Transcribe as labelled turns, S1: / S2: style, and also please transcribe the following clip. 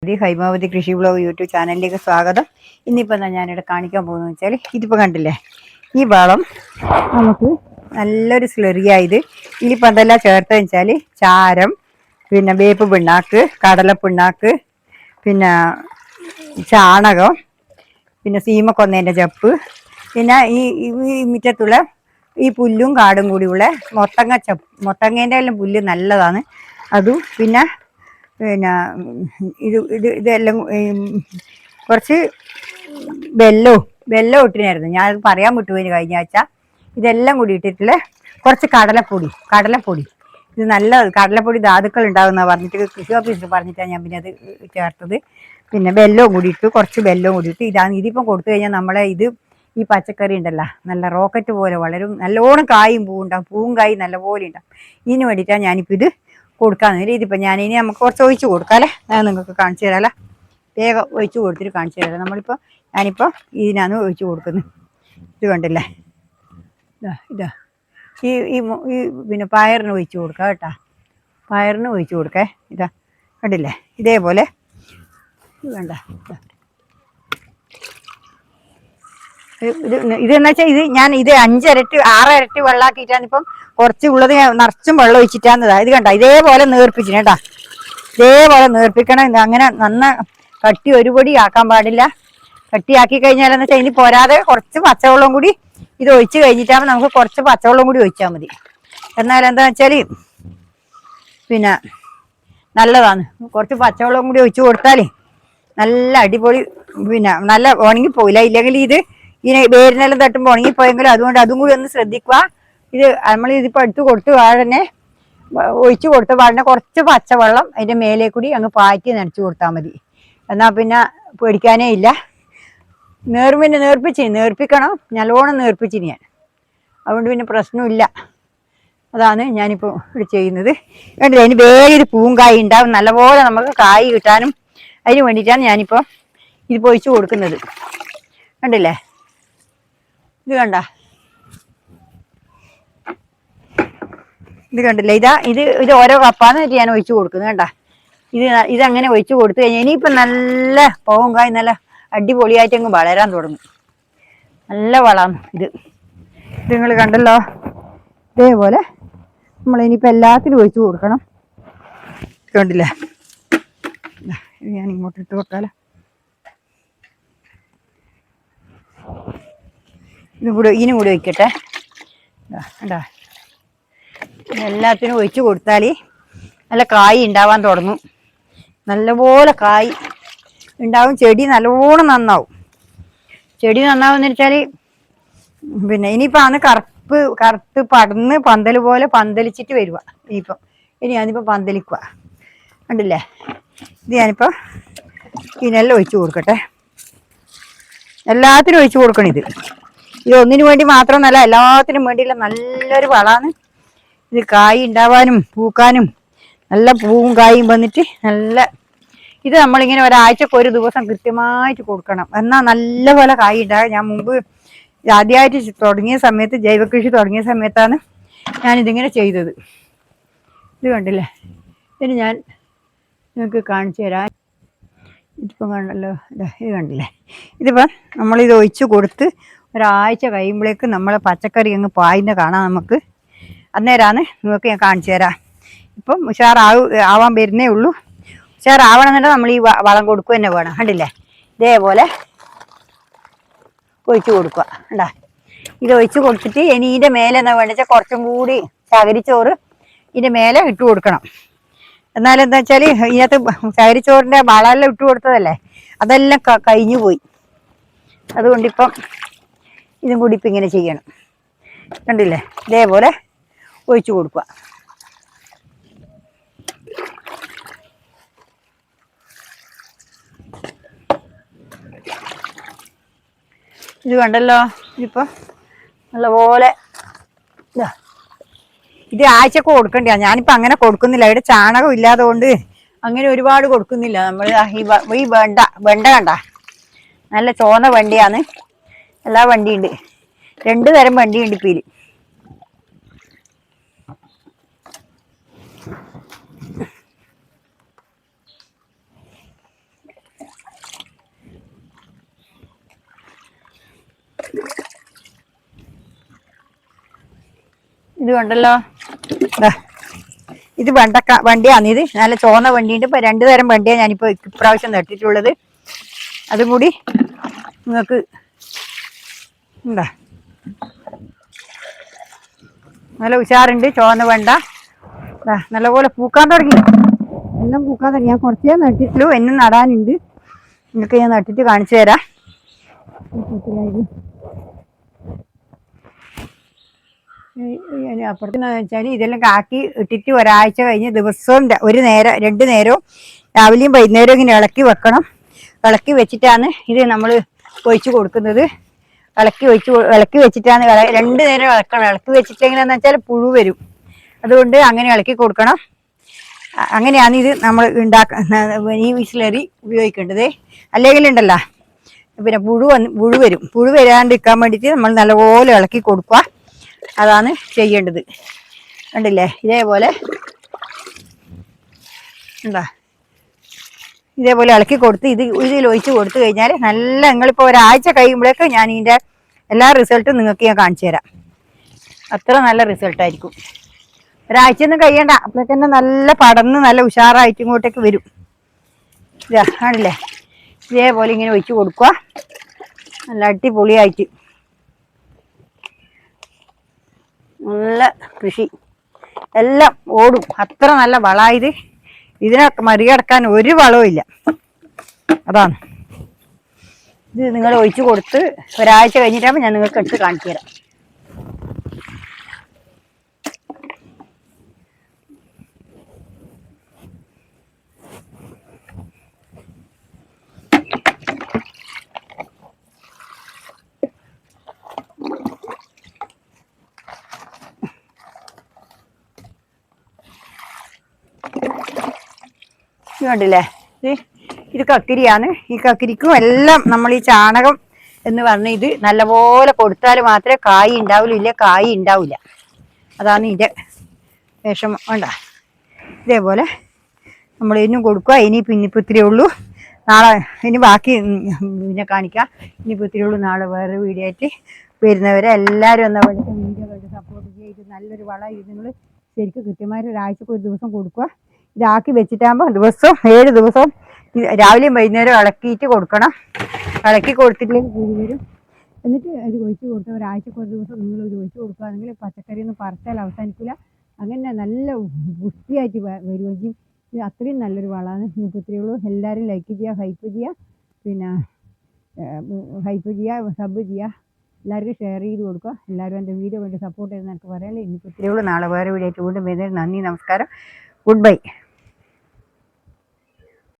S1: ഹൈമാവതി കൃഷി blog YouTube ചാനലിലേക്ക് സ്വാഗതം. ഇന്നിപ്പോൾ ഞാനിവിടെ കാണിക്കാൻ പോകുന്നത് വെച്ചാൽ ഇതിപ്പോൾ കണ്ടില്ലേ, ഈ വളം നമുക്ക് നല്ലൊരു സ്ലറിയായത്. ഇതിലിപ്പോൾ എന്തെല്ലാം ചേർത്തെന്ന് വെച്ചാൽ ചാരം, പിന്നെ വേപ്പ് പിണ്ണാക്ക്, കടലപ്പിണ്ണാക്ക്, പിന്നെ ചാണകം, പിന്നെ സീമക്കൊന്നേൻ്റെ ചപ്പ്, പിന്നെ ഈ മുറ്റത്തുള്ള ഈ പുല്ലും കാടും കൂടിയുള്ള മൊത്തങ്ങേൻ്റെ എല്ലാം പുല്ല് നല്ലതാണ് അതും. പിന്നെ ഇതെല്ലാം കുറച്ച് വെല്ലം ഇട്ടിനായിരുന്നു, ഞാൻ പറയാൻ വിട്ടുപോയി കഴിഞ്ഞ ആഴ്ച. ഇതെല്ലാം കൂടി ഇട്ടിട്ടുള്ള കുറച്ച് കടലപ്പൊടി. ഇത് നല്ല കടലപ്പൊടി ധാതുക്കൾ ഉണ്ടാകുന്ന പറഞ്ഞിട്ട് കൃഷി ഓഫീസിൽ പറഞ്ഞിട്ടാണ് ഞാൻ പിന്നെ അത് ചേർത്തത്. പിന്നെ വെല്ലവും കൂടി ഇട്ടു, കുറച്ച് വെല്ലവും കൂടി ഇട്ട്. ഇതിപ്പം കൊടുത്തു കഴിഞ്ഞാൽ നമ്മളെ ഈ പച്ചക്കറി ഉണ്ടല്ലോ, നല്ല റോക്കറ്റ് പോലെ വളരും, നല്ലോണം കായും പൂവുണ്ടാവും, പൂവും കായും നല്ലപോലെ ഉണ്ടാവും. ഇതിന് വേണ്ടിയിട്ടാണ് ഞാനിപ്പോൾ ഇത് കൊടുക്കാമെന്ന് രീതി. ഇപ്പം ഞാനിനി നമുക്ക് കുറച്ച് ഒഴിച്ച് കൊടുക്കാമല്ലേ, ഞാൻ നിങ്ങൾക്ക് കാണിച്ചു തരാമല്ലോ. വേഗം ഒഴിച്ച് കൊടുത്തിട്ട് കാണിച്ചു തരാം. ഞാനിപ്പോൾ ഇതിനാണ് ഒഴിച്ച് കൊടുക്കുന്നത്. ഇത് കണ്ടില്ലേ, ഇതാ ഈ പിന്നെ പയറിന് ഒഴിച്ച് കൊടുക്കുക കേട്ടോ, പയറിന് ഒഴിച്ച് കൊടുക്കേ. ഇതാ കണ്ടില്ലേ, ഇതേപോലെ വേണ്ട. ഇതെന്ന് വെച്ചാൽ ഞാൻ 5 ഇരട്ടി 6 ഇരട്ടി വെള്ളമാക്കിയിട്ടാണ് ഇപ്പം കുറച്ച് ഉള്ളത് നിറച്ചും വെള്ളം ഒഴിച്ചിട്ടാന്നതാ. ഇത് കണ്ട, ഇതേപോലെ നേർപ്പിച്ചു കേട്ടാ, ഇതേപോലെ നേർപ്പിക്കണം. അങ്ങനെ കട്ടി ഒരുപടി ആക്കാൻ പാടില്ല. കട്ടിയാക്കി കഴിഞ്ഞാലെന്ന് വെച്ചാൽ ഇനി പോരാതെ കുറച്ച് പച്ചവെള്ളം കൂടി ഇത് ഒഴിച്ച് കഴിഞ്ഞിട്ടാകുമ്പോൾ നമുക്ക് കുറച്ച് പച്ചവെള്ളം കൂടി ഒഴിച്ചാൽ മതി. എന്നാൽ എന്താ വെച്ചാൽ പിന്നെ നല്ലതാണ്. കുറച്ച് പച്ചവെള്ളം കൂടി ഒഴിച്ച് കൊടുത്താൽ നല്ല അടിപൊളി, പിന്നെ നല്ല ഉണങ്ങിപ്പോയില്ല. ഇല്ലെങ്കിൽ ഇതിനെ വേരിനെല്ലാം തട്ടുമ്പോൾ ഉണങ്ങിപ്പോയെങ്കിലും അതുകൊണ്ട് അതും കൂടി ഒന്ന് ശ്രദ്ധിക്കുക. നമ്മളിതിപ്പോൾ എടുത്ത് കൊടുത്ത് വാഴനെ ഒഴിച്ചു കൊടുത്ത വാഴനെ കുറച്ച് പച്ചവെള്ളം അതിൻ്റെ മേലെ കൂടി അങ്ങ് പാറ്റി നനച്ചു കൊടുത്താൽ മതി. എന്നാൽ പിന്നെ പേടിക്കാനേ ഇല്ല. നേർപ്പിക്കണം, നല്ലോണം നേർപ്പിച്ചിന് ഞാൻ. അതുകൊണ്ട് പിന്നെ പ്രശ്നമില്ല. അതാണ് ഞാനിപ്പോൾ ഇവിടെ ചെയ്യുന്നത്. കണ്ടില്ലേ, അതിന് വേഗം പൂവും കായ് ഉണ്ടാവും, നല്ലപോലെ നമുക്ക് കായ് കിട്ടാനും അതിന് വേണ്ടിയിട്ടാണ് ഞാനിപ്പോൾ ഇത് പൊഴിച്ച് കൊടുക്കുന്നത്. കണ്ടില്ലേ, ഇത് കണ്ടില്ലേ, ഇത് ഓരോ കപ്പാന്ന് വെച്ച് ഞാൻ ഒഴിച്ചു കൊടുക്കുന്നത്. കണ്ട, ഇതങ്ങനെ ഒഴിച്ചു കൊടുത്തു കഴിഞ്ഞാൽ ഇനിയിപ്പം നല്ല പൂവും കായ് നല്ല അടിപൊളിയായിട്ട് അങ്ങ് വളരാൻ തുടങ്ങും. നല്ല വളമാണ് ഇത് നിങ്ങൾ കണ്ടല്ലോ. ഇതേപോലെ നമ്മളിനിയിപ്പോൾ എല്ലാത്തിനും ഒഴിച്ചു കൊടുക്കണം. കണ്ടില്ലേ, ഞാൻ ഇങ്ങോട്ട് ഇട്ട് കൊടുത്താലോ. ഇതിനും കൂടി ഒഴിക്കട്ടെ. കണ്ടാ, എല്ലാത്തിനും ഒഴിച്ചു കൊടുത്താൽ നല്ല കായ് ഉണ്ടാവാൻ തുടങ്ങും. നല്ലപോലെ കായ് ഉണ്ടാവും, ചെടി നല്ലോണം നന്നാവും. ചെടി നന്നാവുമെന്ന് വെച്ചാൽ പിന്നെ ഇനിയിപ്പോൾ അന്ന് കറുത്ത് പടന്ന് പന്തൽ പോലെ പന്തലിച്ചിട്ട് വരുക. ഇനി ഞാനിപ്പോൾ പന്തലിക്കുക. കണ്ടില്ലേ, ഇത് ഞാനിപ്പോൾ ഇതിനെല്ലാം ഒഴിച്ചു കൊടുക്കട്ടെ. എല്ലാത്തിനും ഒഴിച്ചു കൊടുക്കണം. ഇത് ഒന്നിനു വേണ്ടി മാത്രമൊന്നല്ല, എല്ലാത്തിനും വേണ്ടിയുള്ള നല്ലൊരു വളമാണ്. ഇത് കായ് ഉണ്ടാവാനും പൂക്കാനും നല്ല പൂവും കായും വന്നിട്ട് ഇത് നമ്മളിങ്ങനെ ഒരാഴ്ചക്ക് ഒരു ദിവസം കൃത്യമായിട്ട് കൊടുക്കണം. എന്നാൽ നല്ലപോലെ കായ് ഉണ്ടാകും. ഞാൻ മുമ്പ് ആദ്യമായിട്ട് തുടങ്ങിയ സമയത്ത്, ജൈവകൃഷി തുടങ്ങിയ സമയത്താണ് ഞാനിതിങ്ങനെ ചെയ്തത്. ഇത് കണ്ടില്ലേ, ഇനി ഞാൻ നിങ്ങൾക്ക് കാണിച്ചു തരാം. ഇതിപ്പം കണ്ടല്ലോ, ഇത് കണ്ടില്ലേ, ഇതിപ്പം നമ്മളിത് ഒഴിച്ച് കൊടുത്ത് ഒരാഴ്ച കഴിയുമ്പോഴേക്ക് നമ്മളെ പച്ചക്കറി അങ്ങ് പായുന്ന കാണാം നമുക്ക്. അന്നേരമാണ് നിങ്ങൾക്ക് ഞാൻ കാണിച്ചു തരാം. ഇപ്പം ആവാൻ വരുന്നേ ഉള്ളൂ. ഉഷാറാവണമെന്നുണ്ടെങ്കിൽ നമ്മൾ ഈ വളം കൊടുക്കുക തന്നെ വേണം. കണ്ടില്ലേ, ഇതേപോലെ ഒഴിച്ച് കൊടുക്കുക. കണ്ടാ, ഇത് ഒഴിച്ച് കൊടുത്തിട്ട് ഇനി ഇതിൻ്റെ മേലെ എന്താ വേണ്ടത്, കുറച്ചും കൂടി ചകിരിച്ചോറ് ഇതിൻ്റെ മേലെ ഇട്ട് കൊടുക്കണം. എന്നാലെന്താ വെച്ചാൽ ഇതിനകത്ത് ചകിരിച്ചോറിൻ്റെ വളമെല്ലാം ഇട്ട് കൊടുത്തതല്ലേ, അതെല്ലാം കഴിഞ്ഞു പോയി. അതുകൊണ്ടിപ്പം ഇതും കൂടി ഇപ്പം ഇങ്ങനെ ചെയ്യണം. കണ്ടില്ലേ, ഇതേപോലെ ഒഴിച്ചു കൊടുക്കുക. ഇത് കണ്ടല്ലോ, ഇതിപ്പോൾ നല്ലപോലെ ഇത് ആഴ്ചക്ക് കൊടുക്കണ്ടിയാണ്. ഞാനിപ്പോൾ അങ്ങനെ കൊടുക്കുന്നില്ല. ഇവിടെ ചാണകം ഇല്ലാതെ കൊണ്ട് അങ്ങനെ ഒരുപാട് കൊടുക്കുന്നില്ല. നമ്മൾ ഈ വെണ്ട കണ്ട, നല്ല ചോന്ന വണ്ടിയാണ്. എല്ലാ വണ്ടിയുണ്ട്, 2 തരം വണ്ടിയുണ്ട് ഇപ്പം ഇതിൽ. ഇത് കണ്ടല്ലോ, ഇത് വണ്ടിയാണ്. ഇത് നല്ല ചോന്ന വണ്ടിയുണ്ട്. ഇപ്പൊ 2 തരം വണ്ടിയാണ് ഞാനിപ്പോ ഇപ്രാവശ്യം നട്ടിട്ടുള്ളത്. അതും കൂടി നിങ്ങൾക്ക് എന്താ നല്ല ഉഷാറുണ്ട്. ചോന്ന വെണ്ട നല്ലപോലെ പൂക്കാൻ തുടങ്ങി. എല്ലാം പൂക്കാൻ തുടങ്ങി. ഞാൻ കുറച്ചേ നട്ടിട്ടുള്ളൂ, എന്നും നടാനുണ്ട്. നിങ്ങൾക്ക് ഞാൻ നട്ടിട്ട് കാണിച്ചു തരാം. അപ്പുറത്തെന്ന് വെച്ചാൽ ഇതെല്ലാം കാക്കി ഇട്ടിട്ട് ഒരാഴ്ച കഴിഞ്ഞ് ദിവസവും 1 നേരം 2 നേരവും രാവിലെയും വൈകുന്നേരവും ഇങ്ങനെ ഇളക്കി വെക്കണം. ഇളക്കി വെച്ചിട്ടാണ് ഇത് നമ്മൾ ഒഴിച്ച് കൊടുക്കുന്നത്. ഇളക്കി വെച്ചിട്ടാണ് 2 നേരം ഇളക്കണം. ഇളക്കി വെച്ചിട്ട് എങ്ങനെയാണെന്ന് വെച്ചാൽ പുഴു വരും. അതുകൊണ്ട് അങ്ങനെ ഇളക്കി കൊടുക്കണം. അങ്ങനെയാണ് ഇത് നമ്മൾ ഈ വിസിലറി ഉപയോഗിക്കേണ്ടത്. അല്ലെങ്കിൽ ഉണ്ടല്ലോ പിന്നെ പുഴു വരും. പുഴു വരാണ്ടിരിക്കാൻ വേണ്ടിയിട്ട് നമ്മൾ നല്ലപോലെ ഇളക്കി കൊടുക്കുക. അതാണ് ചെയ്യേണ്ടത്. കണ്ടില്ലേ, ഇതേപോലെ എന്താ ഇതേപോലെ ഇളക്കി കൊടുത്ത് ഇതിൽ ഒഴിച്ച് കൊടുത്തു കഴിഞ്ഞാൽ നല്ല, നിങ്ങളിപ്പോൾ ഒരാഴ്ച കഴിയുമ്പോഴേക്ക് ഞാൻ ഇതിൻ്റെ എല്ലാ റിസൾട്ടും നിങ്ങൾക്ക് ഞാൻ കാണിച്ചു തരാം. അത്ര നല്ല റിസൾട്ടായിരിക്കും. ഒരാഴ്ചയൊന്നും കഴിയണ്ട, അപ്പോഴേക്ക് തന്നെ നല്ല പടർന്ന് നല്ല ഉഷാറായിട്ട് ഇങ്ങോട്ടേക്ക് വരും. ഇതാ കാണില്ലേ, ഇതേപോലെ ഇങ്ങനെ ഒഴിച്ച് കൊടുക്കുക. നല്ല അടിപൊളിയായിട്ട് നല്ല കൃഷി എല്ലാം ഓടും. അത്ര നല്ല വളമായത്. ഇതിനൊക്കെ മറികടക്കാൻ ഒരു വളവും ഇല്ല. അതാണ് ഇത്. നിങ്ങൾ ഒഴിച്ചു കൊടുത്ത് ഒരാഴ്ച കഴിഞ്ഞിട്ടാകുമ്പോൾ ഞാൻ നിങ്ങൾക്ക് എടുത്ത് കാണിച്ചു തരാം. കണ്ടില്ലേ, ഇത് കക്കിരിയാണ്. ഈ കക്കിരിക്കും എല്ലാം നമ്മൾ ഈ ചാണകം എന്ന് പറഞ്ഞ ഇത് നല്ലപോലെ കൊടുത്താൽ മാത്രമേ കായ് ഉണ്ടാവില്ല. കായ് ഉണ്ടാവില്ല. അതാണ് ഇതിൻ്റെ വിഷമം. വേണ്ട, ഇതേപോലെ നമ്മൾ ഇനിയും കൊടുക്കുക. ഇനിയിപ്പോൾ ഇത്തിരിയേ ഉള്ളൂ. നാളെ ഇനി ബാക്കി പിന്നെ കാണിക്കാം. ഇനിയിപ്പോൾ ഇത്തിരിയേ ഉള്ളൂ. നാളെ വേറെ വീഡിയോ ആയിട്ട് വരുന്നവരെ എല്ലാവരും ഒന്ന് വിളിച്ച് വീഡിയോ കണ്ട് സപ്പോർട്ട് ചെയ്ത് നല്ലൊരു വളം ഇത് നിങ്ങൾ ശരിക്കും കൃത്യമായിട്ട് ഒരാഴ്ചക്ക് ഒരു ദിവസം കൊടുക്കുക. ഇതാക്കി വെച്ചിട്ടാകുമ്പോൾ ദിവസം 7 ദിവസം രാവിലെയും വൈകുന്നേരം ഇളക്കിയിട്ട് കൊടുക്കണം. ഇളക്കി കൊടുത്തിട്ടില്ലെങ്കിൽ കൂടി വരും. എന്നിട്ട് ഇത് ഒഴിച്ച് കൊടുത്താൽ ഒരാഴ്ചക്ക് ഒരു ദിവസം നിങ്ങൾ ഇത് ഒഴിച്ച് കൊടുക്കുകയാണെങ്കിൽ പച്ചക്കറിയൊന്നും പറിച്ചാൽ അവസാനിക്കില്ല. അങ്ങനെ നല്ല വൃത്തിയായിട്ട് വരുമെങ്കിൽ ഇത് അത്രയും നല്ലൊരു വളമാണ്. ഇനിയിപ്പോൾ ഇത്രയേ ഉള്ളൂ. എല്ലാവരും ലൈക്ക് ചെയ്യുക, ഹൈപ്പ് ചെയ്യുക, പിന്നെ ഹൈപ്പ് ചെയ്യുക, സബ് ചെയ്യുക, എല്ലാവർക്കും ഷെയർ ചെയ്ത് കൊടുക്കുക. എല്ലാവരും എൻ്റെ വീഡിയോ വേണ്ടി സപ്പോർട്ട് ചെയ്യുന്ന എനിക്ക് പറയാനില്ല. ഇനിയിപ്പോൾ ഇത്രയേ ഉള്ളൂ. നാളെ വേറെ വീഡിയോ ആയിട്ട് വീണ്ടും വരുന്നത്. നന്ദി, നമസ്കാരം, ഗുഡ് ബൈ.